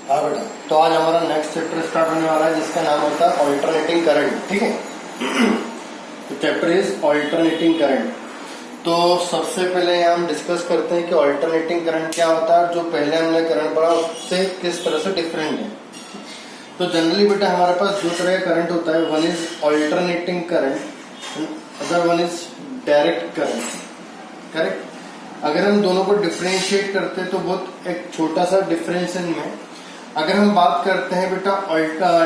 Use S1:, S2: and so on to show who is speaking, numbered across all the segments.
S1: हाँ बेटा, तो आज हमारा नेक्स्ट चैप्टर स्टार्ट होने वाला है जिसका नाम होता है ऑल्टरनेटिंग करंट। ठीक है, तो चैप्टर इज ऑल्टरनेटिंग करंट। तो सबसे पहले हम डिस्कस करते हैं कि ऑल्टरनेटिंग करंट क्या होता है, जो पहले हमने करंट पढ़ा उससे किस तरह से डिफरेंट है। तो जनरली बेटा हमारे पास दो तरह का करंट होता है, one is alternating current, other one is direct current. Correct. अगर हम दोनों को डिफरेंशिएट करते हैं तो बहुत एक छोटा सा डिफरेंस इनमें। अगर हम बात करते हैं बेटा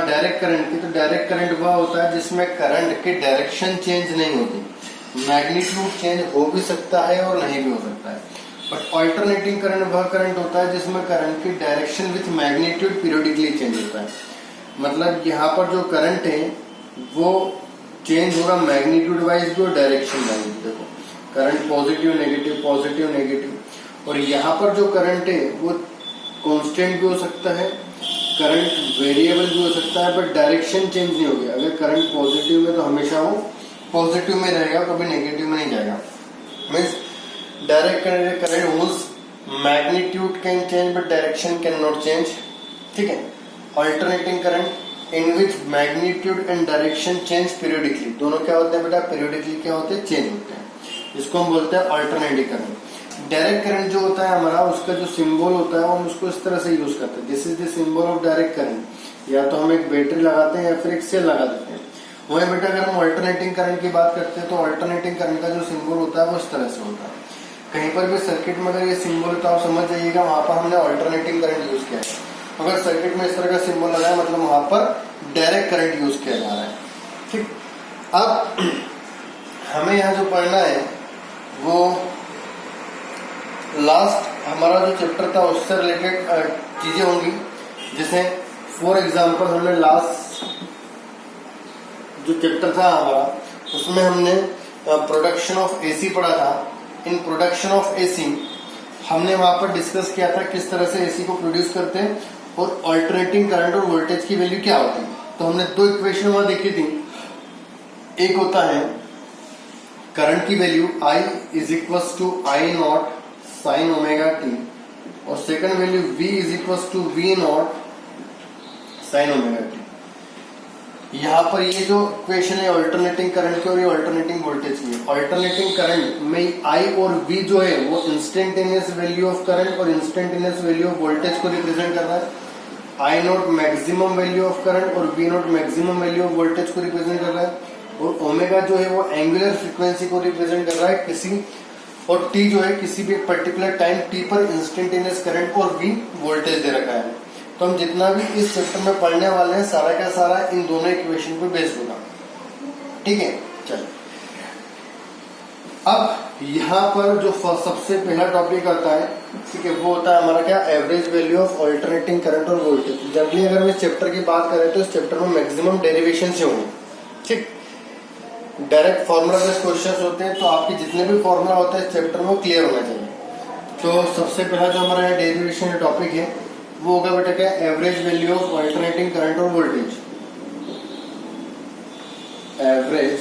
S1: डायरेक्ट करंट की, तो डायरेक्ट करंट वह होता है जिसमें करंट की डायरेक्शन चेंज नहीं होती, मैग्नीट्यूड चेंज हो भी सकता है और नहीं भी हो सकता है। बट ऑल्टरनेटिंग करंट वह करंट होता है जिसमें करंट की direction with magnitude periodically change होता है। मतलब यहाँ पर जो करंट है वो चेंज होगा मैग्नीट्यूड वाइज भी और डायरेक्शन वाइज भी। देखो करंट पॉजिटिव नेगेटिव, और यहाँ पर जो करंट है वो कांस्टेंट भी हो सकता है, करंट वेरिएबल भी हो सकता है, बट डायरेक्शन चेंज नहीं होगी। अगर करंट पॉजिटिव में तो हमेशा वो पॉजिटिव में रहेगा, कभी नेगेटिव में नहीं जाएगा। Means direct current holes magnitude can change but direction can not change. ठीक है। Alternating current in which magnitude and direction change periodically, दोनों क्या होते हैं बेटा, पीरियडिकली क्या होते हैं, चेंज होते हैं। इसको हम बोलते हैं ऑल्टरनेटिंग करंट। डायरेक्ट करंट जो होता है हमारा, उसका जो सिंबल होता है हम उसको इस तरह से यूज करते हैं, this is the symbol of direct current. या तो हम एक बैटरी लगाते हैं या फिर एक सेल लगा देते हैं। वही बेटा अगर हम ऑल्टरनेटिंग करंट की बात करते हैं तो ऑल्टरनेटिंग करंट का जो सिंबल होता है वो इस तरह से होता है। कहीं पर भी सर्किट में अगर ये सिंबल तो आप समझ जाइएगा वहां पर हमने ऑल्टरनेटिंग करंट यूज किया है। अगर सर्किट में इस तरह का सिंबल लगा है मतलब वहां पर डायरेक्ट करंट यूज किया जा रहा है। ठीक। अब हमें यहाँ जो पढ़ना है वो लास्ट हमारा जो चैप्टर था उससे रिलेटेड चीजें होंगी। जैसे फॉर एग्जांपल हमने लास्ट जो चैप्टर था हमारा उसमें हमने प्रोडक्शन ऑफ एसी पढ़ा था। इन प्रोडक्शन ऑफ एसी हमने वहां पर डिस्कस किया था किस तरह से एसी को प्रोड्यूस करते हैं और ऑल्टरनेटिंग करंट और वोल्टेज की वैल्यू क्या होती है। तो हमने दो इक्वेशन वहां देखी थी। एक होता है करंट की value I is equal to I naught sine omega t, और second value V is equal to V naught sine omega t. यहाँ पर ये जो इक्वेशन है ऑल्टरनेटिंग करंट की और ये ऑल्टरनेटिंग वोल्टेज की है। ऑल्टरनेटिंग करंट में I और V जो है वो इंस्टेंटेनियस वैल्यू ऑफ करंट और इंस्टेंटेनियस वैल्यू ऑफ वोल्टेज को रिप्रेजेंट कर रहा है। I not maximum value of current और V not maximum value of voltage को रिप्रेजेंट कर रहा है। और ओमेगा जो है वो एंगुलर फ्रीक्वेंसी को रिप्रेजेंट कर रहा है किसी, और टी जो है किसी भी पर्टिकुलर टाइम टी पर इंस्टेंटेनियस करंट और वी वोल्टेज दे रखा है। तो हम जितना भी इस चैप्टर में पढ़ने वाले हैं सारा का सारा इन दोनों इक्वेशन पे बेस्ड होगा। ठीक है। चलिए अब यहाँ पर जो सबसे पहला टॉपिक आता है, ठीक है, वो होता है हमारा क्या, average value of alternating current और वोल्टेज। जनरली अगर हम इस चैप्टर की बात करें तो इस चैप्टर में मैक्सिमम डेरिवेशन से होंगे। ठीक। डायरेक्ट फॉर्मूला बेस्ड क्वेश्चंस होते हैं तो आपके जितने भी फॉर्मूला होते हैं इस चैप्टर में वो क्लियर होना चाहिए। तो सबसे पहला जो हमारा डेरिवेशन टॉपिक है वो होगा बेटा क्या, average value of alternating current और voltage. Average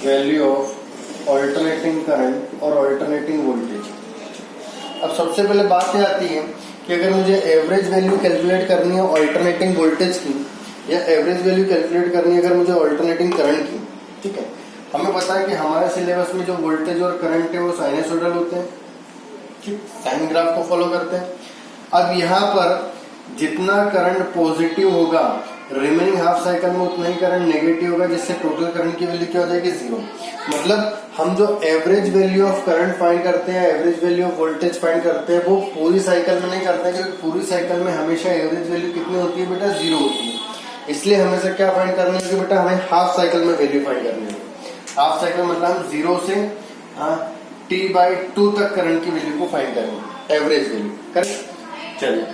S1: value of alternating current और ऑल्टरनेटिंग वोल्टेज। अब सबसे पहले बात यह आती है कि अगर मुझे एवरेज वैल्यू कैलकुलेट करनी है ऑल्टरनेटिंग वोल्टेज की या एवरेज वैल्यू कैलकुलेट करनी है अगर मुझे ऑल्टरनेटिंग करंट की, ठीक है, हमें पता है कि हमारे सिलेबस में जो वोल्टेज और करंट है वो साइनसोइडल होते हैं। ठीक, साइन ग्राफ को फॉलो करते हैं। अब यहाँ पर जितना करंट पॉजिटिव होगा रिमेनिंग हाफ साइकिल में उतना ही करंट नेगेटिव होगा, जिससे टोटल करंट की वैल्यू क्या हो जाएगी, 0। मतलब हम जो average value of current find करते हैं, average value of voltage find करते हैं, वो पूरी साइकिल में नहीं करते हैं, क्योंकि पूरी साइकिल में हमेशा एवरेज वैल्यू कितनी होती है बेटा, 0 होती है। इसलिए हमें क्या फाइंड करनी है कि बेटा हमें हाफ साइकिल में वैल्यू फाइंड करनी है। हाफ साइकिल मतलब हम 0 से T/2 तक करंट की वैल्यू को फाइंड करेंगे, एवरेज वैल्यू। करेक्ट। चलिए,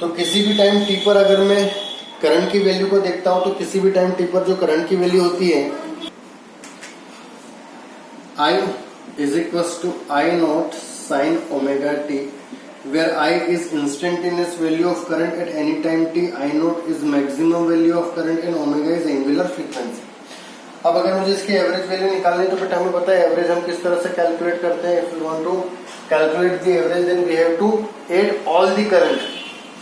S1: तो किसी भी टाइम T पर अगर मैं करंट की वैल्यू को देखता हूं तो किसी भी टाइम T पर जो करंट की वैल्यू होती है I is equal to I naught sine omega T, where I is instantaneous value of current at any time t, I naught is maximum value of current and omega is angular frequency। अब अगर मुझे इसकी average value निकालनी है तो बेटा हमें पता है एवरेज हम किस तरह से कैलकुलेट करते हैं। If you want to calculate the average then we have to add all the current,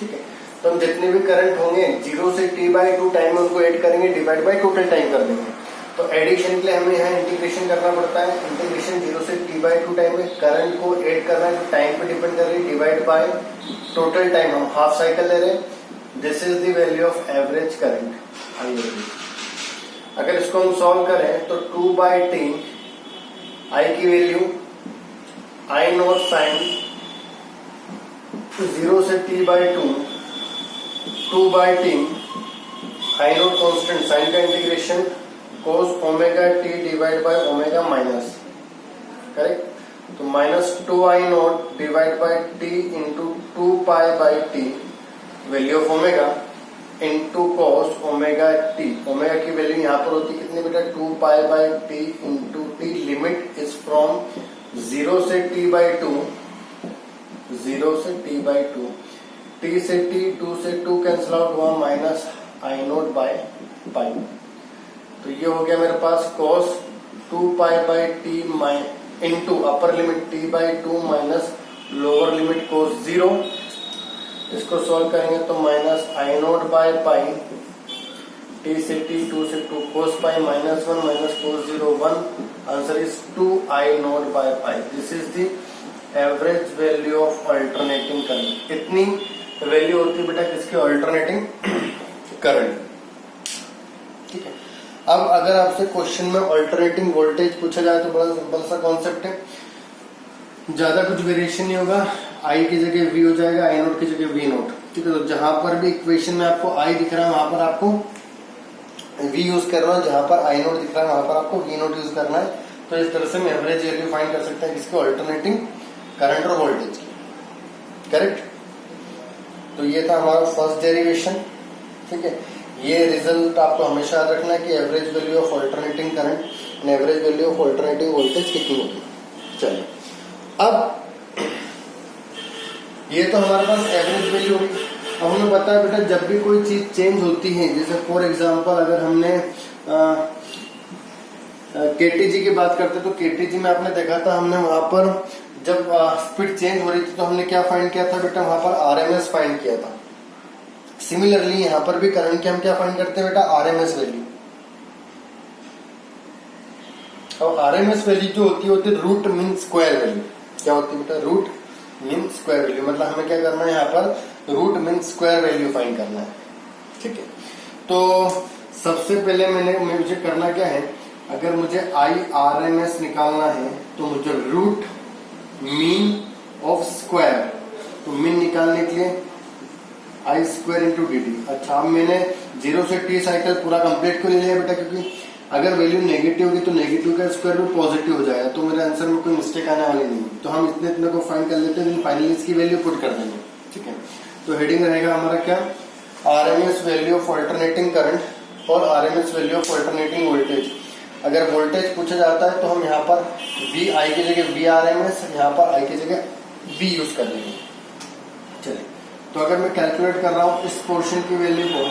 S1: ठीक है। तो हम जितने भी करंट होंगे 0 से t/2 टाइम में उनको ऐड करेंगे, डिवाइड बाय टोटल टाइम कर देंगे। तो एडिशन के लिए हमें यहाँ इंटीग्रेशन करना पड़ता है। इंटीग्रेशन 0 से t/2 टाइम में करंट को ऐड करना है, तो टाइम पे डिपेंड कर रही है, डिवाइड बाय टोटल टाइम, हम हाफ साइकिल ले रहे हैं। This is the value of average current, I average. अगर इसको हम सॉल्व करें तो 2/t, आई की वैल्यू आई नॉट साइन 0 से t/2, 2/t, I naught constant, sine का integration cos omega t divide by omega minus, correct. तो -2i0 divide by t into 2π/t value of omega into cos omega t। Omega की value यहाँ पर होती कितनी बेटा, 2π/t into t। Limit is from 0 से t/2, 0 से t/2, t से t, 2 से 2 कैंसिल आउट हुआ, -i0/π। तो ये हो गया मेरे पास cos 2π/t into upper limit t/2 minus lower limit cos 0। इसको सॉल्व करेंगे तो -i0/π, t से t, 2 से 2, cos π -1 minus cos 0 1, answer is 2i0/π। This is the average value of alternating current. इतनी वैल्यू होती है बेटा किसकी, अल्टरनेटिंग करंट, ठीक है। अब अगर आपसे क्वेश्चन में अल्टरनेटिंग वोल्टेज पूछा जाए तो बड़ा सिंपल सा कॉन्सेप्ट है, ज्यादा कुछ वेरिएशन नहीं होगा। आई की जगह वी हो जाएगा, आई नोट की जगह वी नोट, ठीक है। तो जहां पर भी इक्वेशन में आपको आई दिख रहा है वहां पर आपको वी यूज करना है, जहां पर आई नोट दिख रहा है वहां पर आपको वी नोट यूज करना है। तो इस तरह से हम एवरेज वैल्यू फाइंड कर सकते हैं किसके, अल्टरनेटिंग करंट और वोल्टेज की, करेक्ट। तो ये था हमारा फर्स्ट डेरिवेशन, ठीक है। ये रिजल्ट आपको हमेशा याद रखना है कि average value of alternating current and average value of alternating voltage कितनी होगी। चलिए, अब ये तो हमारे पास एवरेज वैल्यू होगी। अब हमें पता है बेटा जब भी कोई चीज चेंज होती है, जैसे फॉर एग्जांपल अगर हमने केटीजी की बात करते तो केटीजी में आपने देखा था, हमने वहां पर जब स्पीड चेंज हो रही थी तो हमने क्या फाइंड किया था बेटा, वहां पर आरएमएस फाइंड किया था। सिमिलरली यहाँ पर भी करंट के हम क्या फाइंड करते हैं बेटा, आरएमएस वैल्यू। और आरएमएस वैल्यू जो होती है रूट मीन स्क्वायर वैल्यू। क्या होती है बेटा, रूट मीन स्क्वायर वैल्यू। मतलब हमें क्या करना है, यहाँ पर root mean square value find करना है, ठीक है। तो सबसे पहले मुझे करना क्या है, अगर मुझे आई आरएमएस निकालना है तो मुझे रूट मीन ऑफ स्क्वायर, तो मीन निकालने के लिए आई स्क्वायर इंटू डी टी। अच्छा, अब मैंने 0 से t साइकिल पूरा कंप्लीट क्यों ले लिया बेटा, क्योंकि अगर वैल्यू नेगेटिव होगी तो नेगेटिव का स्क्वायर रूट पॉजिटिव हो जाएगा, तो मेरे आंसर में कोई मिस्टेक आने वाली नहीं। तो हम इतने इतने को फाइंड कर लेते हैं, फाइनली इसकी वैल्यू पुट कर देंगे, ठीक है। तो हेडिंग रहेगा हमारा क्या, RMS value of alternating current और RMS value of alternating voltage. अगर वोल्टेज पूछा जाता है तो हम यहाँ पर वी आई की जगह वी आरएमएस, यहाँ पर आई की जगह वी यूज कर देंगे। चलिए, तो अगर मैं कैलकुलेट कर रहा हूँ इस पोर्शन की वैल्यू को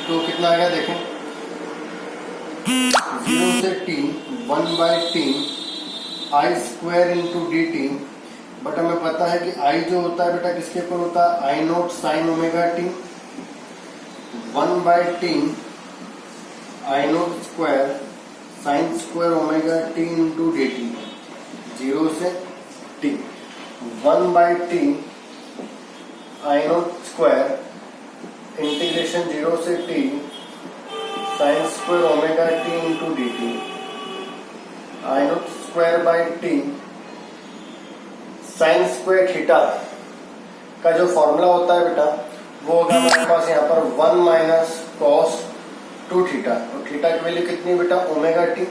S1: तो कितना आएगा देखें, 0 से t 1/t I square into d T. But हमें पता है कि आई जो होता है बेटा किसके ऊपर होता है, I naught sine omega t, 1/t I naught square sine square omega t into d t. 0 से t 1/t I naught square integration 0 से t sine square omega t into d t. I naught square by t sine square theta का जो formula होता है बेटा वो होगा हमारे पास यहाँ पर 1 माइनस कॉस 2 थीटा। तो थीटा की वैल्यू कितनी बेटा, omega t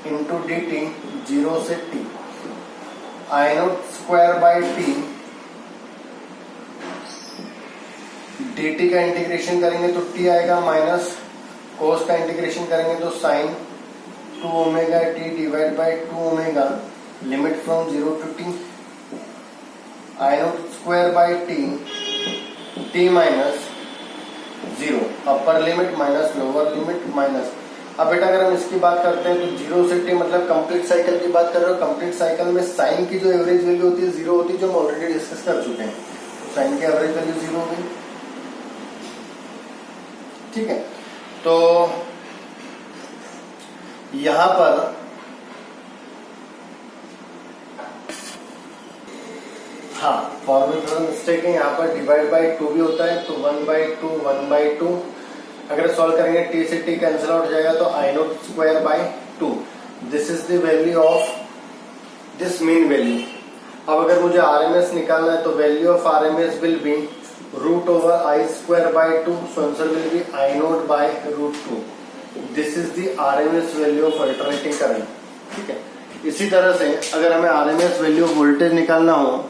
S1: into d t 0 से T. I naught square by T, D T का इंटीग्रेशन करेंगे तो टी आएगा, माइनस कोस का इंटीग्रेशन करेंगे तो sine 2 omega T divide by 2 omega, limit from 0 to T. I naught square by T minus 0, upper limit minus lower limit minus. अब बेटा अगर हम इसकी बात करते हैं तो 0 से टी मतलब कंप्लीट साइकिल की बात कर रहे हो। कंप्लीट साइकिल में साइन की जो एवरेज वैल्यू होती है 0 होती है, जो हम ऑलरेडी डिस्कस कर चुके हैं। फैन की एवरेज वैल्यू 0 हो गई। ठीक है, तो यहां पर हाँ फॉर्मूला थोड़ा मिस्टेक है, यहाँ पर डिवाइड बाई 2 भी होता है, तो 1/2 अगर सॉल्व करेंगे टी से टी कैंसिल आउट हो जाएगा, तो I0² 2। This is the value of this mean value. अब अगर मुझे RMS निकालना है तो value of RMS will be √I²/2, so answer will be I0/√2। This is the RMS value of alternating current. ठीक है, इसी तरह से अगर हमें RMS वैल्यू ऑफ वोल्टेज निकालना हो,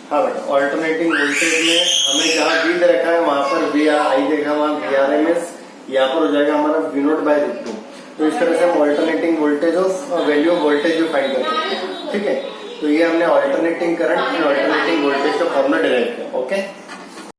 S1: हाँ बेटा, ऑल्टरनेटिंग वोल्टेज में हमें जहां V दे रखा है वहां पर VI देखा, वहां VRMS, यहाँ पर हो जाएगा हमारा V0/√2। तो इस तरह से हम alternating voltage of value of voltage भी फाइंड कर सकते हैं। ठीक है, तो ये हमने alternating current and alternating voltage का फॉर्मूला डिराइव किया। ओके।